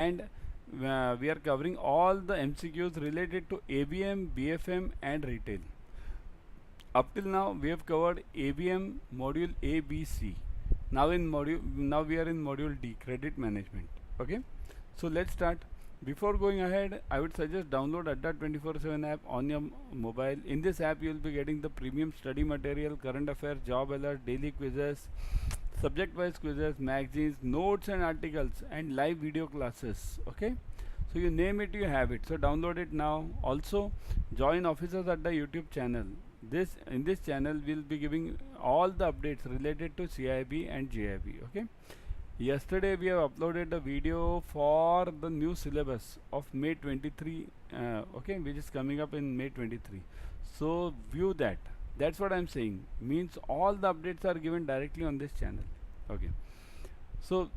and we are covering all the MCQs related to ABM, BFM and retail. Up till now we have covered ABM module A, B, C. Now we are in module D, credit management. Okay, so let's start. Before going ahead, I would suggest download Adda 24/7 app on your mobile. In this app, you will be getting the premium study material, current affairs, job alert, daily quizzes, subject-wise quizzes, magazines, notes and articles, and live video classes. Okay, so you name it, you have it. So download it now. Also, join Officers Adda YouTube channel. In this channel, we'll be giving all the updates related to CAIIB and JAIIB. Okay. Yesterday we have uploaded a video for the new syllabus of May 23, okay, which is coming up in May 23. So view that. That's what I'm saying. Means all the updates are given directly on this channel. Okay. So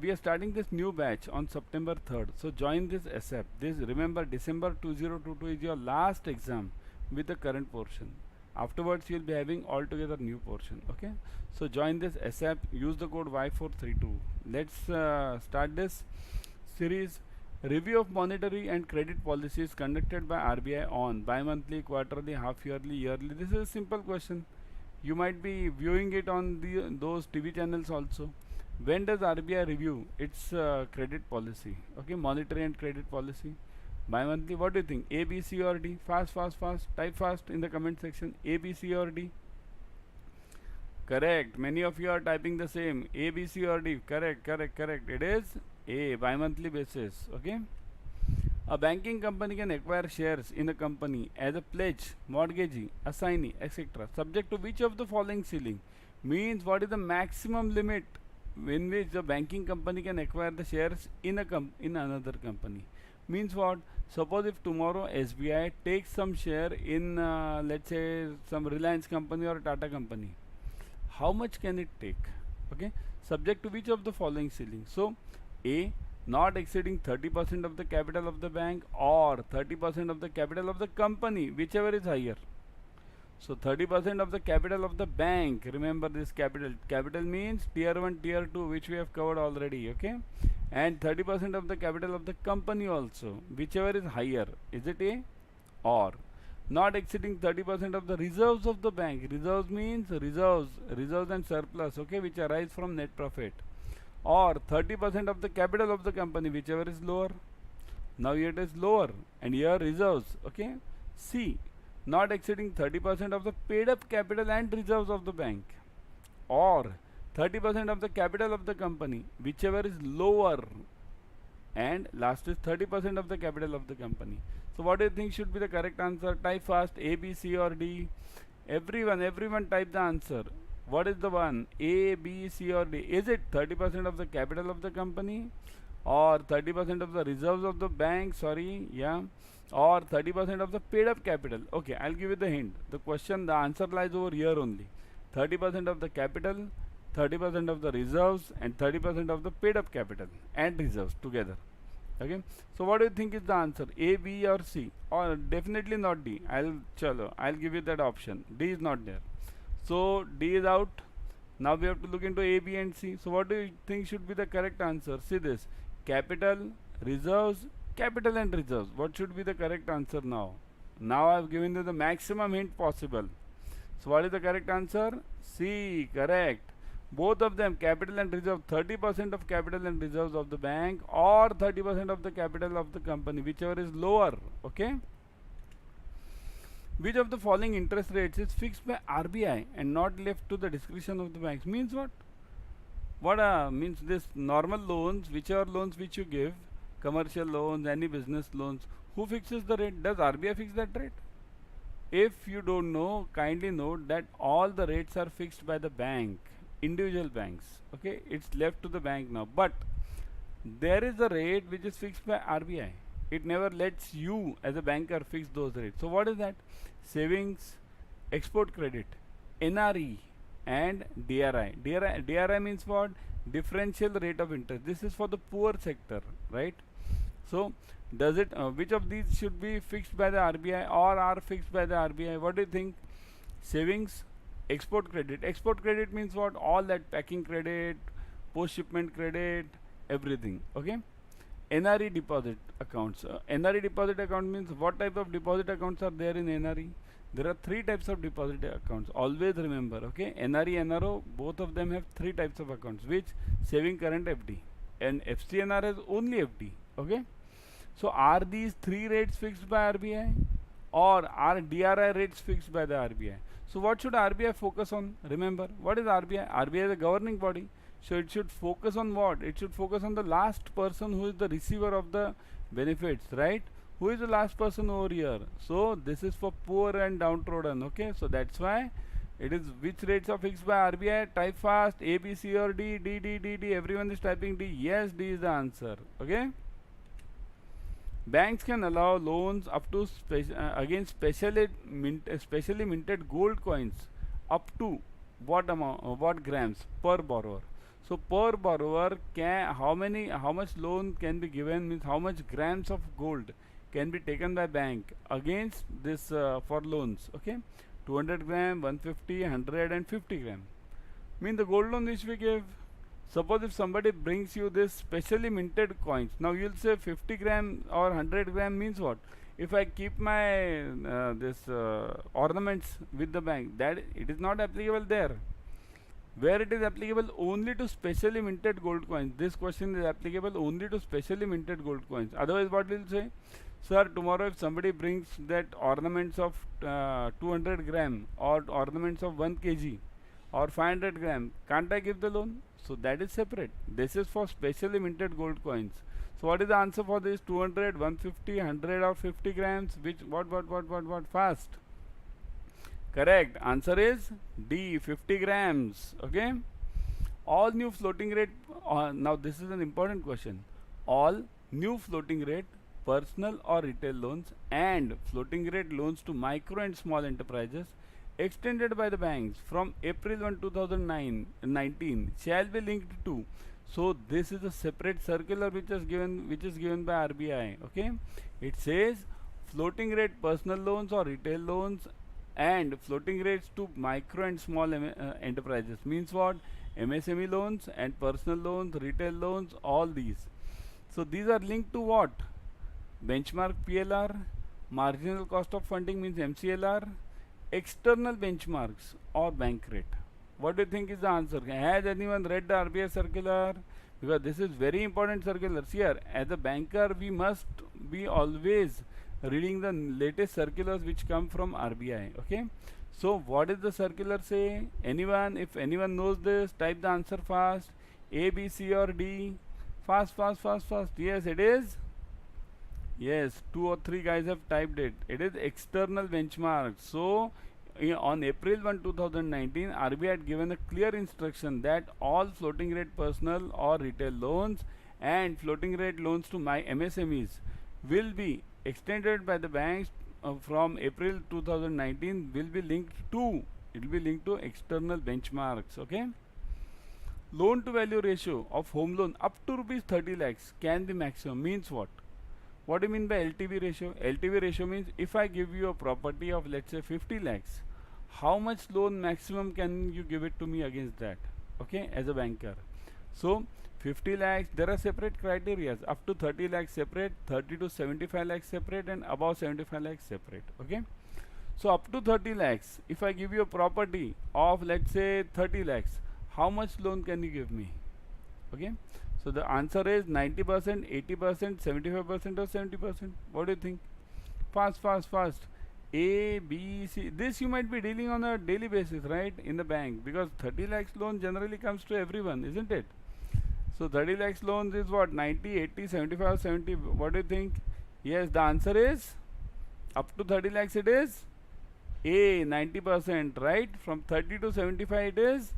we are starting this new batch on September 3rd. So join this ASAP. This, remember, December 2022 is your last exam with the current portion. Afterwards you'll be having altogether new portion. Okay, so join this ASAP. Use the code Y432. Let's start this series. Review of monetary and credit policies conducted by RBI on bi-monthly, quarterly, half yearly, yearly. This is a simple question. You might be viewing it on those TV channels also. When does RBI review its credit policy? Okay, monetary and credit policy. Bi-monthly. What do you think? A, B, C or D? Fast. Type fast in the comment section. A, B, C or D? Correct. Many of you are typing the same. A, B, C or D? Correct. It is A, bi-monthly basis. Okay. A banking company can acquire shares in a company as a pledge, mortgagee, assignee, etc. Subject to which of the following ceiling? Means what is the maximum limit in which the banking company can acquire the shares in another company? Means what? Suppose if tomorrow SBI takes some share in let's say some Reliance company or Tata company, how much can it take? Okay, subject to which of the following ceiling? So A, not exceeding 30% of the capital of the bank or 30% of the capital of the company, whichever is higher. So 30% of the capital of the bank, remember this capital means tier 1, tier 2, which we have covered already. Okay, and 30% of the capital of the company also, whichever is higher. Is it A? Or not exceeding 30% of the reserves of the bank. Reserves means reserves and surplus, okay, which arise from net profit, or 30% of the capital of the company, whichever is lower. Now here it is lower and here reserves. Okay, C, not exceeding 30% of the paid up capital and reserves of the bank, or 30% of the capital of the company, whichever is lower, and last is 30% of the capital of the company. So what do you think should be the correct answer? Type fast. A, B, C or D? Everyone type the answer. What is the one? A, B, C or D? Is it 30% of the capital of the company, or 30% of the reserves of the bank, or 30% of the paid up capital? Okay, I'll give you the hint. The answer lies over here only. 30% of the capital, 30% of the reserves, and 30% of the paid up capital and reserves together. Okay, so what do you think is the answer? A, B or C? Or definitely not D. I'll give you that option. D is not there. So D is out. Now we have to look into A, B and C. So what do you think should be the correct answer? See this. Capital, reserves, capital and reserves. What should be the correct answer now? Now I have given you the maximum hint possible. So what is the correct answer? C, correct. Both of them, capital and reserve, 30% of capital and reserves of the bank or 30% of the capital of the company, whichever is lower. Okay. Which of the following interest rates is fixed by RBI and not left to the discretion of the banks? Means what? Means this normal loans, whichever loans which you give, commercial loans, any business loans, who fixes the rate? Does RBI fix that rate? If you don't know, kindly note that all the rates are fixed by the bank, individual banks. Okay, it's left to the bank now. But there is a rate which is fixed by RBI. It never lets you as a banker fix those rates. So what is that? Savings, export credit, NRE and DRI. DRI means what? Differential rate of interest. This is for the poor sector, right? So does it which of these should be fixed by the RBI or are fixed by the RBI? What do you think? Savings, export credit. Export credit means what? All that packing credit, post shipment credit, everything. Okay, NRE deposit accounts. NRE deposit account means what type of deposit accounts are there in NRE? There are three types of deposit accounts. Always remember, okay? NRE, NRO, both of them have three types of accounts, which saving current FD, and FCNR has only FD, okay? So are these three rates fixed by RBI, or are DRI rates fixed by the RBI? So what should RBI focus on? Remember, what is RBI? RBI is a governing body. So it should focus on what? It should focus on the last person who is the receiver of the benefits, right? Who is the last person over here? So this is for poor and downtrodden, okay? So that's why it is which rates are fixed by RBI? Type fast, A, B, C or D, D, D, D, D. Everyone is typing D. Yes, D is the answer, okay? Banks can allow loans up to against specially minted gold coins up to what amount, what grams per borrower. So per borrower, how much loan can be given, means how much grams of gold can be taken by bank against this for loans, okay? 200 gram, 150, 100 and 50 gram. Mean the gold loan which we give. Suppose if somebody brings you this specially minted coins, now you'll say 50 gram or 100 gram means what? If I keep my ornaments with the bank, that it is not applicable there. Where it is applicable only to specially minted gold coins. This question is applicable only to specially minted gold coins. Otherwise what will say? Sir, tomorrow if somebody brings that ornaments of 200 gram or ornaments of 1 kg or 500 gram, can't I give the loan? So that is separate. This is for specially minted gold coins. So what is the answer for this? 200, 150, 100 or 50 grams? Which, what? Fast. Correct. Answer is D, 50 grams. Okay. All new floating rate, now this is an important question. All new floating rate personal or retail loans and floating rate loans to micro and small enterprises extended by the banks from April 1, 2019 shall be linked to. So this is a separate circular which is given by RBI. Okay, it says floating rate personal loans or retail loans and floating rates to micro and small enterprises means what? MSME loans and personal loans, retail loans, all these. So these are linked to what? Benchmark PLR, marginal cost of funding means MCLR, external benchmarks or bank rate. What do you think is the answer? Has anyone read the RBI circular? Because this is very important circular. Here, as a banker, we must be always reading the latest circulars which come from RBI. Okay. So what is the circular say? Anyone? If anyone knows this, type the answer fast. A, B, C or D. Fast. Yes, it is. Yes, 2 or 3 guys have typed it. It is external benchmark. So on April 1, 2019, RBI had given a clear instruction that all floating rate personal or retail loans and floating rate loans to my MSMEs will be extended by the banks from April 2019 will be linked to, it will be linked to external benchmarks. Okay. Loan to value ratio of home loan up to rupees 30 lakhs can be maximum means what? What do you mean by LTV ratio? LTV ratio means if I give you a property of let's say 50 lakhs, how much loan maximum can you give it to me against that? Okay, as a banker. So 50 lakhs, there are separate criteria. Up to 30 lakhs separate, 30 to 75 lakhs separate and above 75 lakhs separate. Okay. So up to 30 lakhs, if I give you a property of let's say 30 lakhs, how much loan can you give me? Okay. So the answer is 90%, 80%, 75% or 70%. What do you think? Fast. A, B, C. This you might be dealing on a daily basis, right? In the bank, because 30 lakhs loan generally comes to everyone, isn't it? So 30 lakhs loans is what? 90, 80, 75, 70. What do you think? Yes, the answer is up to 30 lakhs it is A, 90%, right? From 30 to 75 it is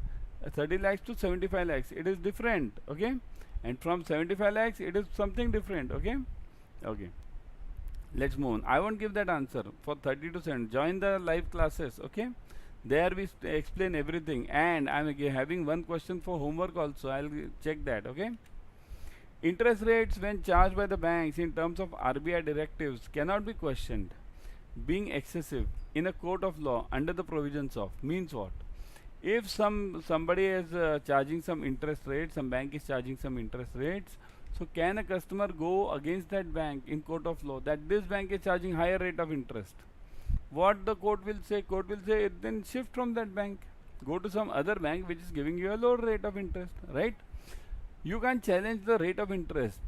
30 lakhs to 75 lakhs. It is different, okay? And from 75 lakhs it is something different. Okay. Let's move on. I won't give that answer for 30 to 7. Join the live classes. Okay, there we explain everything, and I'm having one question for homework also. I'll check that. Okay. Interest rates when charged by the banks in terms of RBI directives cannot be questioned being excessive in a court of law under the provisions of means what? If somebody is charging some interest rates, some bank is charging some interest rates, So can a customer go against that bank in court of law that this bank is charging higher rate of interest? What the court will say? Court will say then shift from that bank, go to some other bank which is giving you a lower rate of interest, right? You can challenge the rate of interest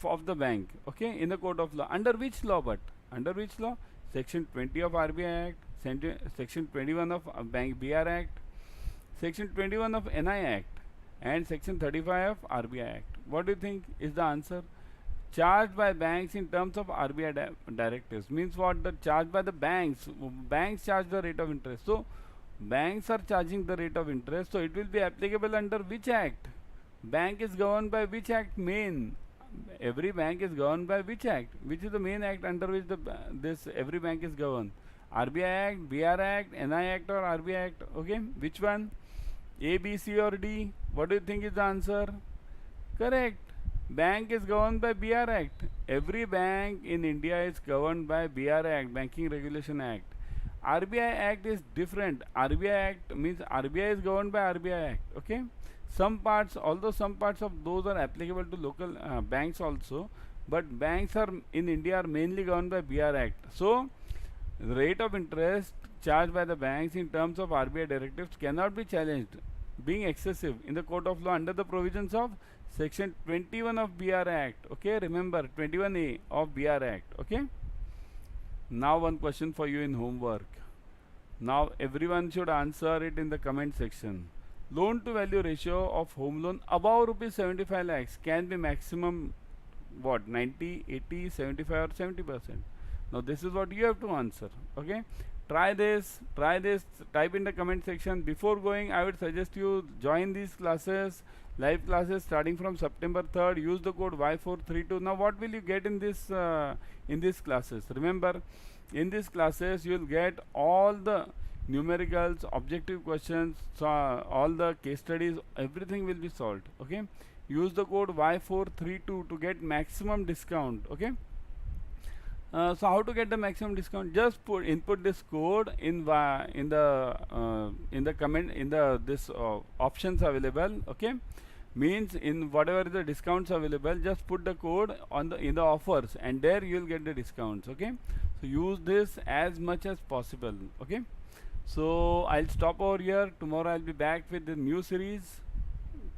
of the bank, okay, in the court of law. Under which law? But under which law? Section 20 of RBI Act, Section 21 of Bank BR Act, Section 21 of NI Act, and Section 35 of RBI Act. What do you think is the answer? Charged by banks in terms of RBI directives means what? The charge by the banks. Banks charge the rate of interest. So banks are charging the rate of interest. So it will be applicable under which act? Bank is governed by which act? Main. Every bank is governed by which act? Which is the main act under which this every bank is governed? RBI Act, BR Act, NI Act, or RBI Act? Okay, which one? A, B, C, or D? What do you think is the answer? Correct. Bank is governed by BR Act. Every bank in India is governed by BR Act, Banking Regulation Act. RBI Act is different. RBI Act means RBI is governed by RBI Act. Okay. Some parts, although some parts of those are applicable to local banks also, but banks are in India are mainly governed by BR Act. So the rate of interest charged by the banks in terms of RBI directives cannot be challenged being excessive in the court of law under the provisions of Section 21 of BR Act. Okay, remember 21A of BR Act. Okay. Now one question for you in homework. Now everyone should answer it in the comment section. Loan to value ratio of home loan above rupees 75 lakhs can be maximum what? 90, 80, 75 or 70%. Now this is what you have to answer. Okay. Try this, type in the comment section. Before going, I would suggest you join these classes, live classes starting from September 3rd. Use the code Y432. Now what will you get in these classes? Remember, in these classes you will get all the numericals, objective questions, all the case studies, everything will be solved. Okay, use the code Y432 to get maximum discount. Okay. So how to get the maximum discount? Just input this code in the comment in the this options available. Okay, means in whatever the discounts available, just put the code on in the offers, and there you will get the discounts. Okay, so use this as much as possible. Okay, so I'll stop over here. Tomorrow I'll be back with the new series.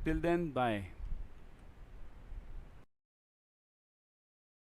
Till then, bye.